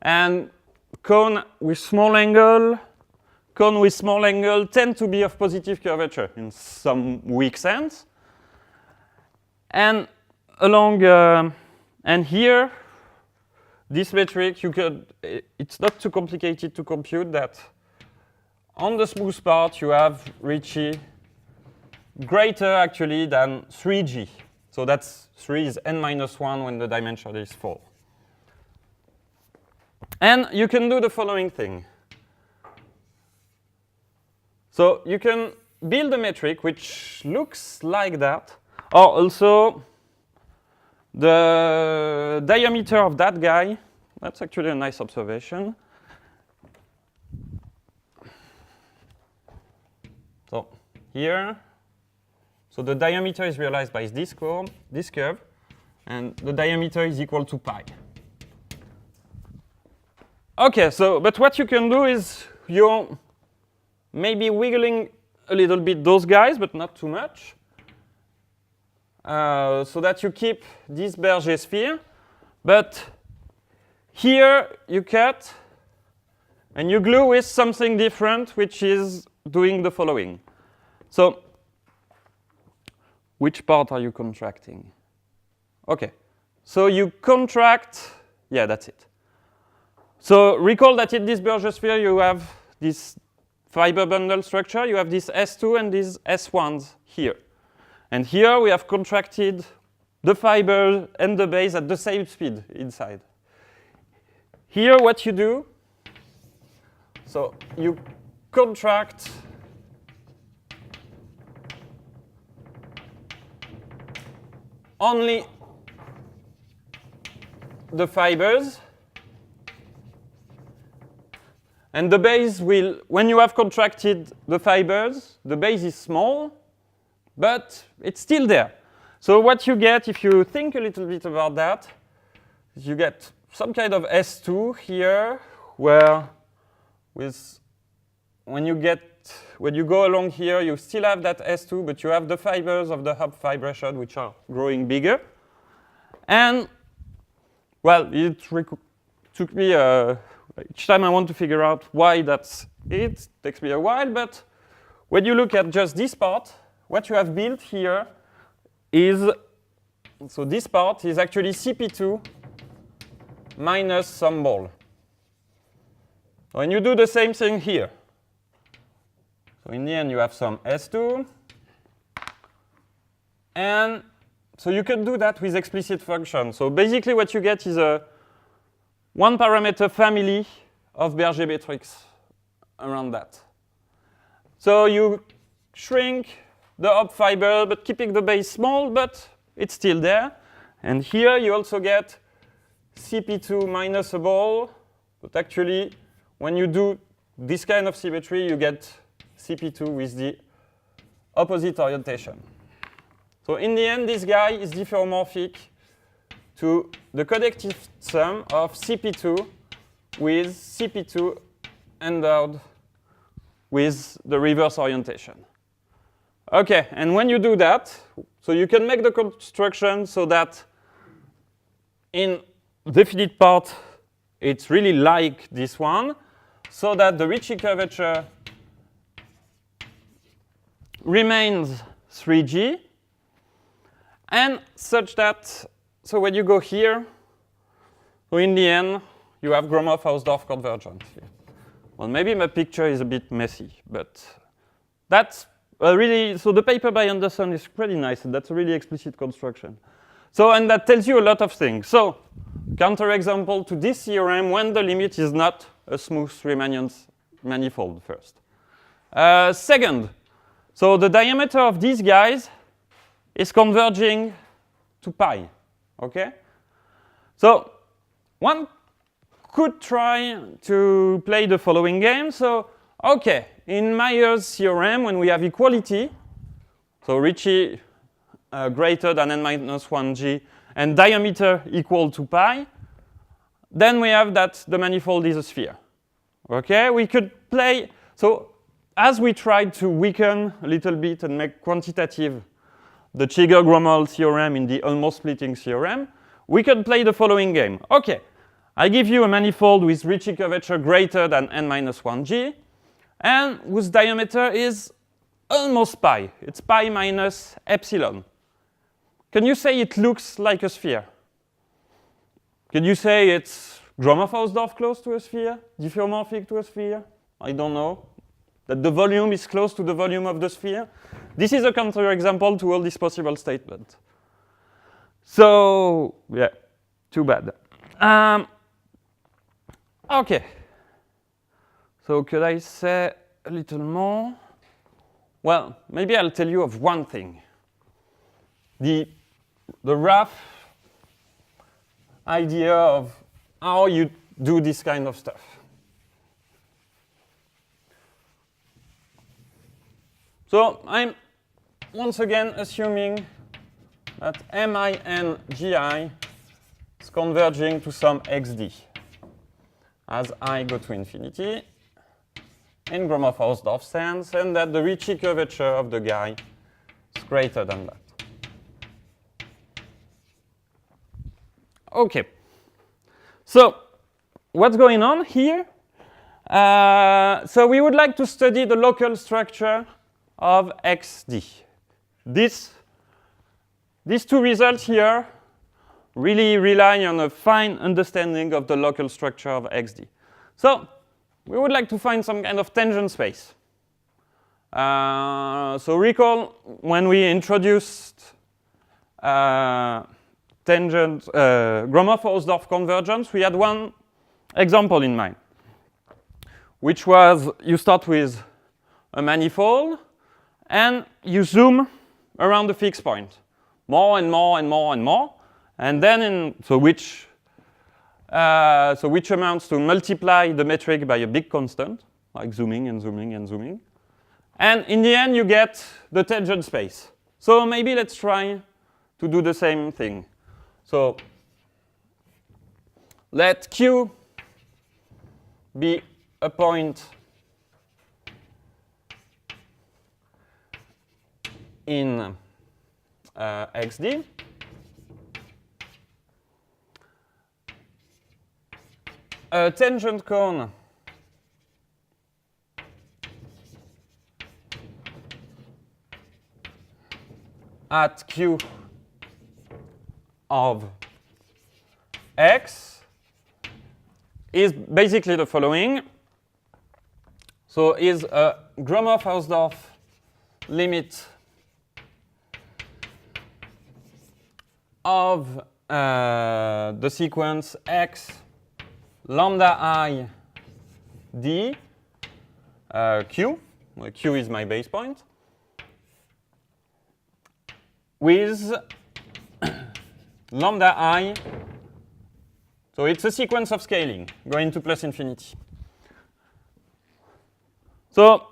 and cone with small angle tend to be of positive curvature in some weak sense. And along, and here, this metric, it's not too complicated to compute that on the smooth part you have Ricci greater actually than 3G. So that's 3 is n-1 when the dimension is 4. And you can do the following thing. So you can build a metric which looks like that, or also the diameter of that guy. That's actually a nice observation. So here, so the diameter is realized by this curve, and the diameter is equal to pi. Okay, so, but what you can do is you're maybe wiggling a little bit those guys, but not too much, so that you keep this Berger sphere. But here you cut, and you glue with something different, which is doing the following. So, which part are you contracting? Okay, so you contract, yeah, that's it. So recall that in this Berger sphere you have this fiber bundle structure, you have this S2 and these S1s here. And here we have contracted the fiber and the base at the same speed inside. Here what you do, so you contract only the fibers, and the base will, when you have contracted the fibers, the base is small, but it's still there. So what you get, if you think a little bit about that, you get some kind of S2 here, where when you go along here, you still have that S2, but you have the fibers of the hub vibration, which are growing bigger. And, well, it took me, each time I want to figure out why that's it, takes me a while. But when you look at just this part, what you have built here is, so this part is actually CP2 minus some ball. And you do the same thing here. So in the end, you have some S2. And so you can do that with explicit functions. So basically what you get is a one parameter family of Berger metrics around that. So you shrink the hub fiber, but keeping the base small, but it's still there. And here you also get CP2 minus a ball, but actually when you do this kind of symmetry, you get CP2 with the opposite orientation. So in the end, this guy is diffeomorphic to the connective sum of CP2 with CP2 endowed with the reverse orientation. Okay, and when you do that, so you can make the construction so that in definite part, it's really like this one, so that the Ricci curvature remains 3G, and such that, so when you go here, so in the end, you have Gromov-Hausdorff convergence here. Well, maybe my picture is a bit messy, but that's really, so the paper by Anderson is pretty nice, and that's a really explicit construction. So, and that tells you a lot of things. So, counterexample to this theorem when the limit is not a smooth Riemannian manifold first. Second, so the diameter of these guys is converging to pi, okay? So one could try to play the following game. So, okay, in Meyer's theorem, when we have equality, so Ricci greater than n-1g and diameter equal to pi, then we have that the manifold is a sphere. Okay, we could play, so as we tried to weaken a little bit and make quantitative the Cheeger-Gromoll theorem in the almost splitting theorem, we could play the following game. Okay, I give you a manifold with Ricci curvature greater than n-1g and whose diameter is almost pi. It's pi minus epsilon. Can you say it looks like a sphere? Can you say it's Gromov-Hausdorff close to a sphere? Diffeomorphic to a sphere? I don't know. That the volume is close to the volume of the sphere? This is a counterexample to all these possible statements. So, yeah, too bad. Okay. So could I say a little more? Well, maybe I'll tell you of one thing. The rough idea of how you do this kind of stuff. So I'm once again assuming that MINGI is converging to some XD as I go to infinity in Gromov-Hausdorff sense, and that the Ricci curvature of the guy is greater than that. Okay. So what's going on here? So we would like to study the local structure of XD. These two results here really rely on a fine understanding of the local structure of XD. So we would like to find some kind of tangent space. So recall when we introduced Gromov-Hausdorff convergence, we had one example in mind, which was you start with a manifold and you zoom around the fixed point, more and more and more and more, and then which amounts to multiply the metric by a big constant, like zooming and zooming and zooming, and in the end you get the tangent space. So maybe let's try to do the same thing. So let Q be a point in XD. A tangent cone at Q of X is basically the following. So is a Gromov-Hausdorff limit of the sequence X lambda I d Q, where Q is my base point, with lambda I, so it's a sequence of scaling going to plus infinity. So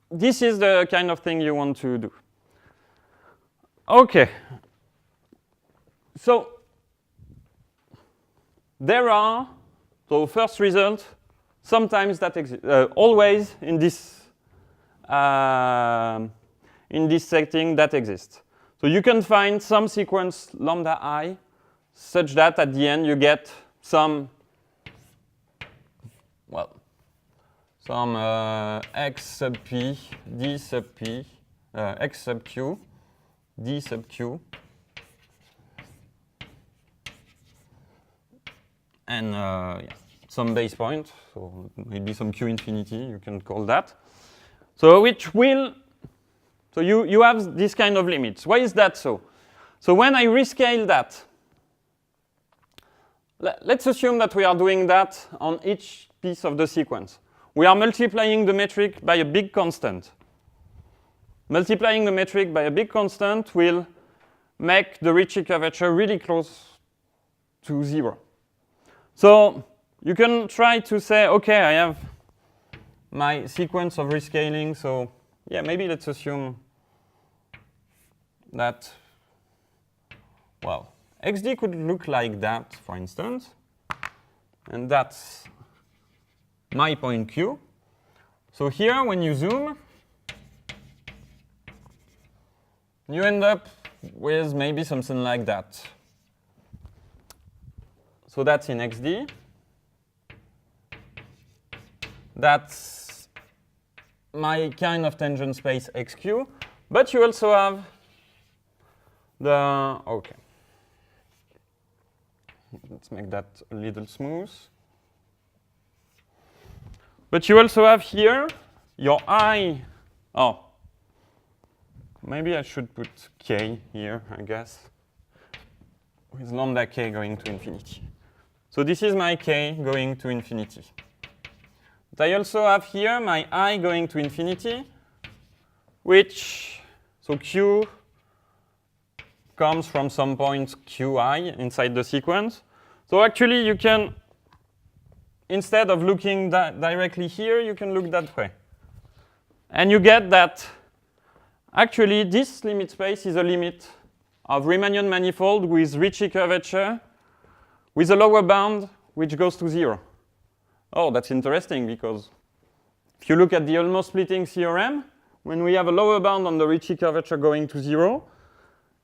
this is the kind of thing you want to do. Okay. So there are, so first result, sometimes that exists, always in this setting that exists. So you can find some sequence lambda I such that at the end you get some, well, some x sub p, d sub p, x sub q, d sub q, and yeah, some base point, so maybe some q infinity, you can call that. So which will, so you have this kind of limits. Why is that so? So when I rescale that, let's assume that we are doing that on each piece of the sequence. We are multiplying the metric by a big constant. Multiplying the metric by a big constant will make the Ricci curvature really close to 0. So you can try to say, okay, I have my sequence of rescaling, so yeah, maybe let's assume that well, xd could look like that, for instance. And that's my point Q. So here, when you zoom, you end up with maybe something like that. So that's in xd. That's my kind of tangent space xq. But you also have the, OK. Let's make that a little smooth. But you also have here your I. Oh, maybe I should put k here, I guess, with lambda k going to infinity. So this is my k going to infinity. But I also have here my I going to infinity, which, so q comes from some point qi inside the sequence. So actually, you can, instead of looking directly here, you can look that way. And you get that actually this limit space is a limit of Riemannian manifold with Ricci curvature with a lower bound which goes to 0. Oh, that's interesting, because if you look at the almost splitting theorem, when we have a lower bound on the Ricci curvature going to 0,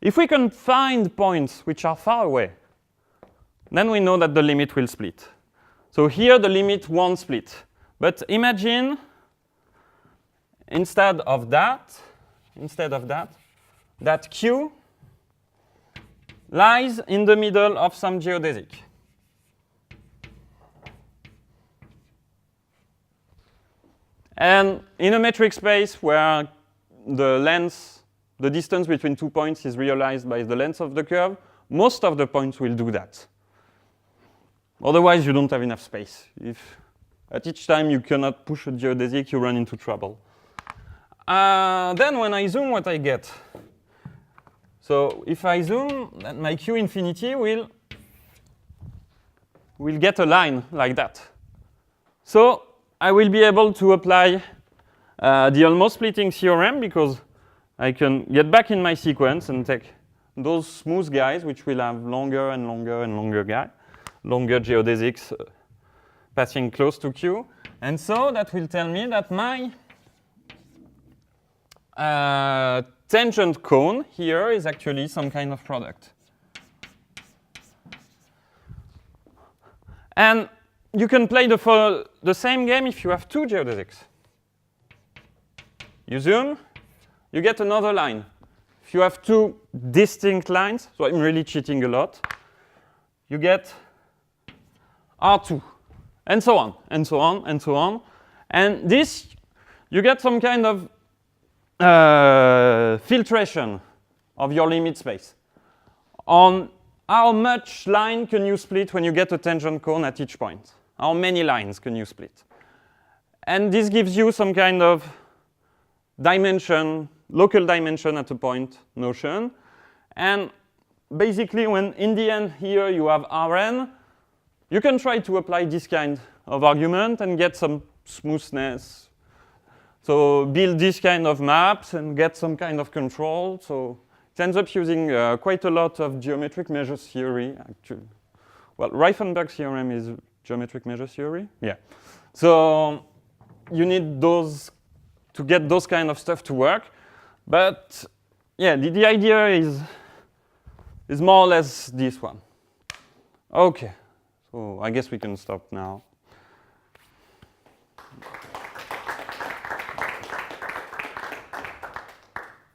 if we can find points which are far away, then we know that the limit will split. So here the limit won't split. But imagine instead of that, that Q lies in the middle of some geodesic. And in a metric space where the length, the distance between 2 points is realized by the length of the curve, most of the points will do that. Otherwise, you don't have enough space. If at each time you cannot push a geodesic, you run into trouble. Then when I zoom, what I get? So if I zoom, then my Q infinity will get a line like that. So I will be able to apply the almost splitting theorem, because I can get back in my sequence and take those smooth guys, which will have longer and longer and longer geodesics passing close to Q. And so that will tell me that my tangent cone here is actually some kind of product. And you can play the same game if you have 2 geodesics. You zoom, you get another line. If you have 2 distinct lines, so I'm really cheating a lot, you get R2, and so on, and so on, and so on. And this, you get some kind of filtration of your limit space on how much line can you split when you get a tangent cone at each point. How many lines can you split? And this gives you some kind of dimension, local dimension at a point notion. And basically, when in the end here you have Rn, you can try to apply this kind of argument and get some smoothness. So build this kind of maps and get some kind of control. So it ends up using quite a lot of geometric measure theory, actually. Well, Reifenberg's theorem is geometric measure theory. Yeah. So you need those to get those kind of stuff to work. But yeah, the idea is more or less this one. OK. So I guess we can stop now.